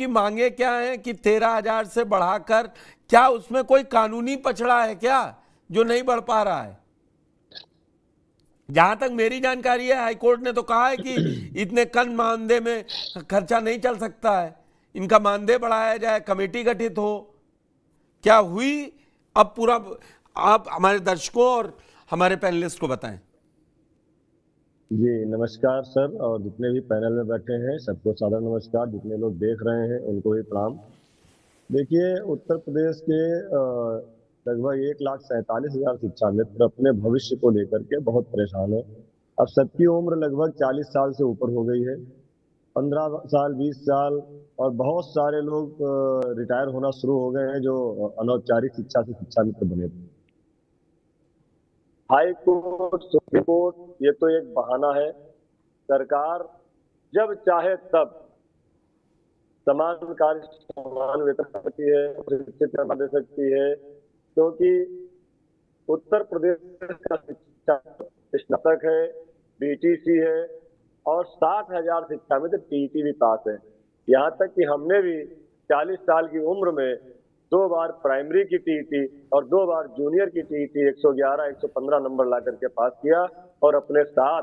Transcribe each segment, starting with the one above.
आपकी मांगे क्या हैं कि 13,000 से बढ़ाकर, क्या उसमें कोई कानूनी पछड़ा है क्या जो नहीं बढ़ पा रहा है? जहां तक मेरी जानकारी है, हाईकोर्ट ने तो कहा है कि इतने कम मानदेय में खर्चा नहीं चल सकता है, इनका मानदेय बढ़ाया जाए, कमेटी गठित हो। क्या हुई अब पूरा, आप हमारे दर्शकों और हमारे पैनलिस्ट को बताएं। जी नमस्कार सर, और जितने भी पैनल में बैठे हैं सबको सादर नमस्कार। जितने लोग देख रहे हैं उनको भी प्रणाम। देखिए, उत्तर प्रदेश के लगभग 1,47,000 शिक्षा मित्र अपने भविष्य को लेकर के बहुत परेशान है। अब सबकी उम्र लगभग 40 साल से ऊपर हो गई है, 15 साल 20 साल, और बहुत सारे लोग रिटायर होना शुरू हो गए हैं जो अनौपचारिक शिक्षा से शिक्षा मित्र बने थे। हाई कोर्ट, सुप्रीम कोर्ट, ये तो एक बहाना है। सरकार जब चाहे तब समान कार्य समान वेतन दे सकती है, शिक्षित करना दे सकती है, क्योंकि उत्तर प्रदेश का शिक्षा स्नातक है, बीटीसी है, और 60,000 शिक्षा में तो टीईटी भी पास है। यहाँ तक कि हमने भी 40 साल की उम्र में 2 बार प्राइमरी की टीईटी और 2 बार जूनियर की टीईटी 111 115 नंबर ला करके पास किया, और अपने साथ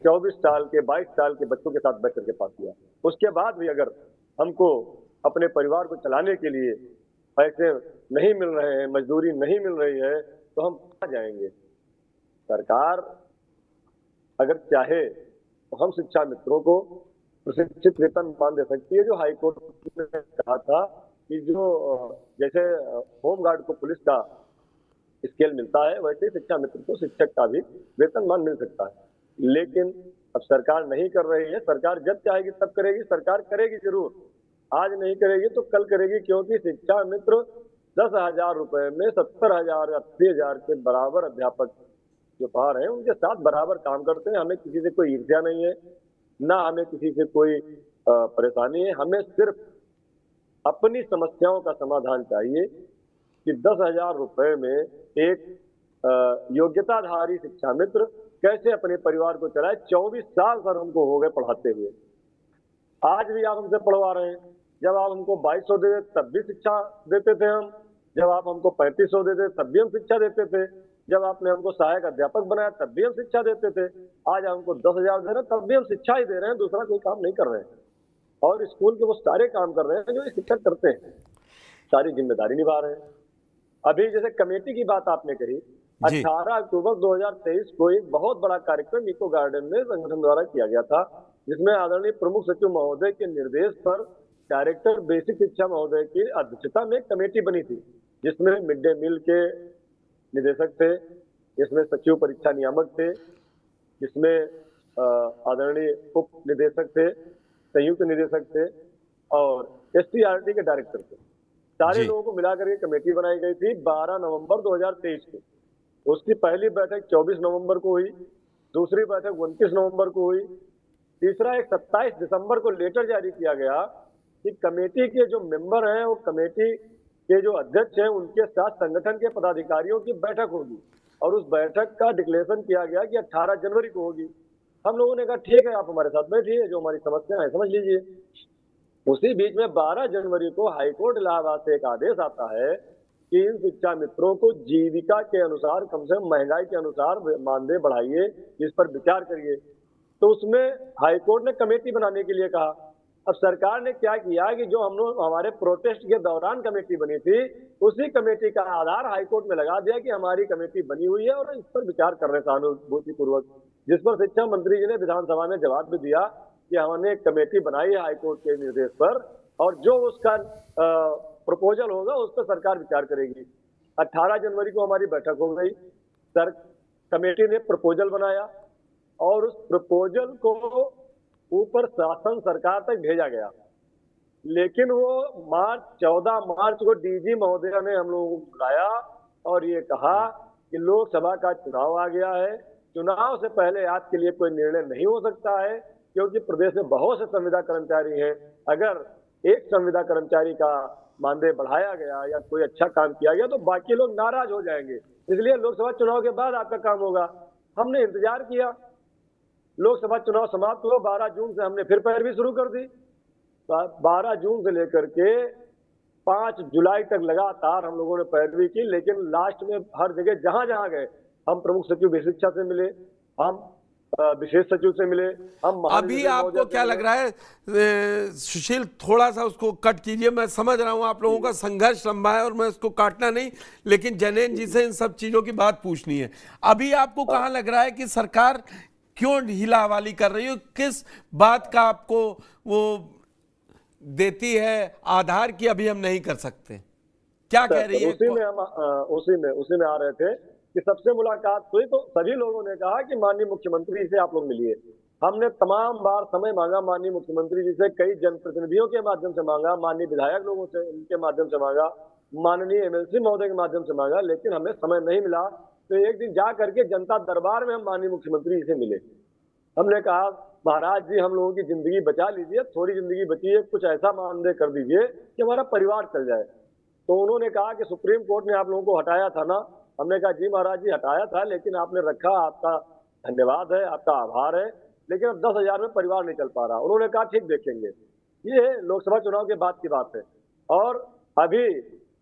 24 साल के 22 साल के बच्चों के साथ बैठ करके पास किया। उसके बाद भी अगर हमको अपने परिवार को चलाने के लिए पैसे नहीं मिल रहे हैं, मजदूरी नहीं मिल रही है, तो हम कहाँ जाएंगे? सरकार अगर चाहे तो हम शिक्षा मित्रों को प्रशिक्षित वेतनमान दे सकती है, जो हाईकोर्ट ने कहा था कि जो जैसे होमगार्ड को पुलिस का स्केल मिलता है, वैसे शिक्षा मित्र को शिक्षक का भी वेतनमान मिल सकता है। लेकिन अब सरकार नहीं कर रही है। सरकार जब चाहेगी तब करेगी। सरकार करेगी जरूर, आज नहीं करेगी तो कल करेगी, क्योंकि शिक्षा मित्र 10,000 रुपए में 70,000 80,000 के बराबर अध्यापक जो पढ़ा रहे हैं उनके साथ बराबर काम करते हैं। हमें किसी से कोई ईर्ष्या नहीं है, ना हमें किसी से कोई परेशानी है। हमें सिर्फ अपनी समस्याओं का समाधान चाहिए कि 10,000 रुपए में एक योग्यताधारी शिक्षा मित्र कैसे अपने परिवार को चलाए। 24 साल सर हमको हो गए पढ़ाते हुए, आज भी आप हमसे पढ़वा रहे हैं। जब आप हमको 2200 देते तब भी शिक्षा देते थे हम, जब आप हमको 3500 देते तब भी हम शिक्षा देते थे, जब आपने हमको सहायक अध्यापक बनाया तब भी हम शिक्षा देते थे। आज हमको 10,000 दे रहे हैं तब भी हम शिक्षा ही दे रहे हैं, दूसरा कोई काम नहीं कर रहे हैं। और स्कूल के वो सारे काम कर रहे हैं जो शिक्षक करते हैं, सारी जिम्मेदारी निभा रहे हैं। अभी जैसे कमेटी की बात आपने कही, 18 अक्टूबर 2023 को एक बहुत बड़ा कार्यक्रम इको गार्डन में संगठन द्वारा किया गया था, जिसमें आदरणीय प्रमुख सचिव महोदय के निर्देश पर डायरेक्टर बेसिक शिक्षा महोदय की अध्यक्षता में कमेटी बनी थी, जिसमें मिड डे मील के निदेशक थे, जिसमें सचिव परीक्षा नियामक थे, जिसमें आदरणीय उप निदेशक थे, संयुक्त निदेशक थे, और एसटीआरटी के डायरेक्टर थे। सारे लोगों को मिलाकर के कमेटी बनाई गई थी 12 नवंबर 2023 को। उसकी पहली बैठक 24 नवंबर को हुई, दूसरी बैठक 29 नवंबर को हुई, तीसरा एक 27 दिसंबर को लेटर जारी किया गया कि कमेटी के जो मेंबर हैं वो कमेटी के जो अध्यक्ष हैं उनके साथ संगठन के पदाधिकारियों की बैठक होगी, और उस बैठक का डिक्लेरेशन किया गया कि 18 जनवरी को होगी। हम लोगों ने कहा ठीक है, आप हमारे साथ बैठिए, जो हमारी समस्या है समझ लीजिए। उसी बीच में 12 जनवरी को हाईकोर्ट इलाहाबाद से एक आदेश आता है कि इन शिक्षा मित्रों को जीविका के अनुसार, कम से कम महंगाई के अनुसार मानदेय बढ़ाइए, इस पर विचार करिए। तो उसमें हाईकोर्ट ने कमेटी बनाने के लिए कहा। अब सरकार ने क्या किया कि जो हम लोग हमारे प्रोटेस्ट के दौरान कमेटी बनी थी, उसी कमेटी का आधार हाईकोर्ट में लगा दिया कि हमारी कमेटी बनी हुई है और इस पर विचार कर रहे हैं सहानुभूति पूर्वक, जिस पर शिक्षा मंत्री जी ने विधानसभा में जवाब भी दिया कि हमने एक कमेटी बनाई है हाईकोर्ट के निर्देश पर, और जो उसका प्रपोजल होगा उस पर सरकार विचार करेगी। 18 जनवरी को हमारी बैठक हो गई, सर कमेटी ने प्रपोजल बनाया, और उस प्रपोजल को ऊपर शासन सरकार तक भेजा गया। लेकिन वो 14 मार्च को डीजी महोदय ने हम लोगों को बुलाया और ये कहा कि लोकसभा का चुनाव आ गया है, चुनाव से पहले आपके लिए कोई निर्णय नहीं हो सकता है, क्योंकि प्रदेश में बहुत से संविदा कर्मचारी हैं। अगर एक संविदा कर्मचारी का मानदेय बढ़ाया गया या कोई अच्छा काम किया गया तो बाकी लोग नाराज हो जाएंगे, इसलिए लोकसभा चुनाव के बाद आपका काम होगा। हमने इंतजार किया, लोकसभा चुनाव समाप्त हुआ, 12 जून से हमने फिर पैरवी शुरू कर दी। 12 जून से लेकर के 5 जुलाई तक लगातार हम लोगों ने पैरवी की, लेकिन लास्ट में हर जगह जहां जहां गए, हम प्रमुख सचिव विशेष शिक्षा से मिले, हम विशेष सचिव से मिले, हम अभी आपको क्या लग रहा है सुशील, थोड़ा सा उसको कट कीजिए। मैं समझ रहा हूं आप लोगों का संघर्ष लंबा है और मैं उसको काटना नहीं, लेकिन जैनेन जी से इन सब चीजों की बात पूछनी है। अभी आपको कहां लग रहा है कि सरकार क्यों ढीला हवाली कर रही है? किस बात का आपको वो देती है आधार की अभी हम नहीं कर सकते? क्या कह रही है? उसी में आ रहे थे कि सबसे मुलाकात हुई तो सभी लोगों ने कहा कि माननीय मुख्यमंत्री से आप लोग मिलिए। हमने तमाम बार समय मांगा माननीय मुख्यमंत्री जी से, कई जनप्रतिनिधियों के माध्यम से मांगा, माननीय विधायक लोगों से उनके माध्यम से मांगा, माननीय एमएलसी महोदय के माध्यम से मांगा, लेकिन हमें समय नहीं मिला। तो एक दिन जा करके जनता दरबार में हम माननीय मुख्यमंत्री जी से मिले। हमने कहा महाराज जी, हम लोगों की जिंदगी बचा लीजिए, थोड़ी जिंदगी बची है, कुछ ऐसा मानदेय कर दीजिए कि हमारा परिवार चल जाए। तो उन्होंने कहा कि सुप्रीम कोर्ट ने आप लोगों को हटाया था ना। हमने कहा जी महाराज जी, हटाया था, लेकिन आपने रखा, आपका धन्यवाद है, आपका आभार है, लेकिन अब 10,000 में परिवार नहीं चल पा रहा। उन्होंने कहा ठीक देखेंगे। ये लोकसभा चुनाव के बाद की बात है। और अभी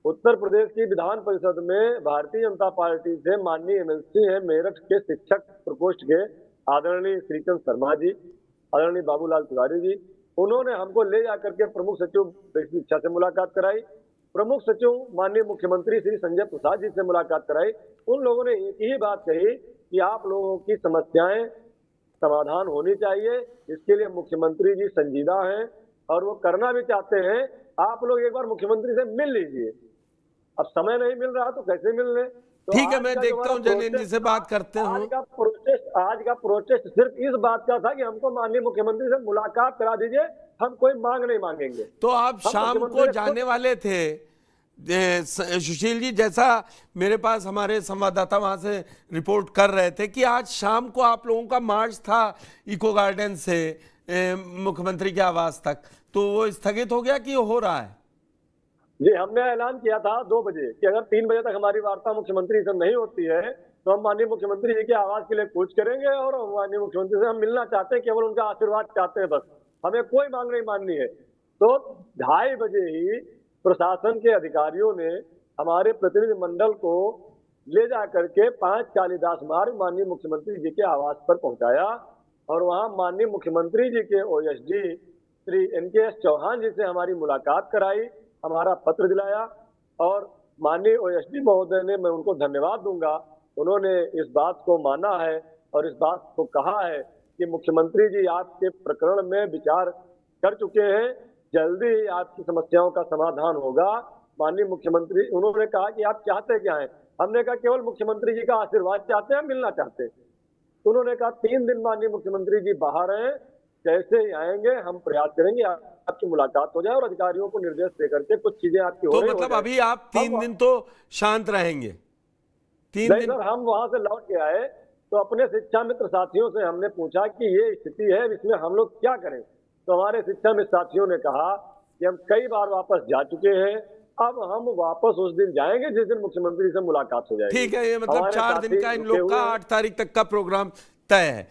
उत्तर प्रदेश की विधान परिषद में भारतीय जनता पार्टी से माननीय एमएलसी है मेरठ के शिक्षक प्रकोष्ठ के आदरणीय श्रीचंद शर्मा जी, आदरणीय बाबूलाल तिवारी जी, उन्होंने हमको ले जाकर के प्रमुख सचिव शिक्षा से मुलाकात कराई, प्रमुख सचिव माननीय मुख्यमंत्री श्री संजय प्रसाद जी से मुलाकात कराई। उन लोगों ने एक ही बात कही कि आप लोगों की समस्याएं समाधान होनी चाहिए, इसके लिए मुख्यमंत्री जी संजीदा हैं और वो करना भी चाहते हैं। आप लोग एक बार मुख्यमंत्री से मिल लीजिए। अब समय नहीं मिल रहा तो कैसे मिलने? तो ठीक है, मैं देखता हूं जैनेन जी से बात करते हैं। आज का प्रोटेस्ट सिर्फ इस बात का था कि हमको माननीय मुख्यमंत्री से मुलाकात करा दीजिए, हम कोई मांग नहीं मांगेंगे। तो आप शाम को जाने वाले थे सुशील जी, जैसा मेरे पास हमारे संवाददाता वहां से रिपोर्ट कर रहे थे कि आज शाम को आप लोगों का मार्च था इको गार्डन से मुख्यमंत्री के आवास तक, तो वो स्थगित हो गया कि हो रहा है? जी, हमने ऐलान किया था 2 बजे कि अगर 3 बजे तक हमारी वार्ता मुख्यमंत्री से नहीं होती है तो हम माननीय मुख्यमंत्री जी के आवास के लिए कूच करेंगे और माननीय मुख्यमंत्री से हम मिलना चाहते हैं, केवल उनका आशीर्वाद चाहते हैं, बस हमें कोई मांग नहीं माननी है। तो 2:30 बजे ही प्रशासन के अधिकारियों ने हमारे प्रतिनिधि मंडल को ले जा करके 5 कालिदास मार्ग माननीय मुख्यमंत्री जी के आवास पर पहुंचाया और वहां माननीय मुख्यमंत्री जी के ओएसडी श्री NKS चौहान जी से हमारी मुलाकात कराई, हमारा पत्र दिलाया और माननीय ओएसडी महोदय ने, मैं उनको धन्यवाद दूंगा, उन्होंने इस बात को माना है और इस बात को कहा है कि मुख्यमंत्री जी आपके प्रकरण में विचार कर चुके हैं, जल्दी ही आपकी समस्याओं का समाधान होगा। माननीय मुख्यमंत्री, उन्होंने कहा कि आप चाहते क्या हैं? हमने कहा केवल मुख्यमंत्री जी का आशीर्वाद चाहते हैं, मिलना चाहते हैं। उन्होंने कहा 3 दिन माननीय मुख्यमंत्री जी बाहर हैं, जैसे ही आएंगे हम प्रयास करेंगे आपकी मुलाकात हो जाए और अधिकारियों को निर्देश देकर के कुछ चीजें आपकी तो मतलब अभी आप 3 दिन तो शांत रहेंगे? 3 दिन सर, हम वहां से लौट के आए तो अपने शिक्षा मित्र साथियों से हमने पूछा कि ये स्थिति है, इसमें हम लोग क्या करें? तो हमारे शिक्षा मित्र साथियों ने कहा कि हम कई बार वापस जा चुके हैं, अब हम वापस उस दिन जाएंगे जिस दिन मुख्यमंत्री से मुलाकात हो जाएगी। ठीक है, ये मतलब 4 दिन का इन लोग का 8 तारीख तक का प्रोग्राम तय है।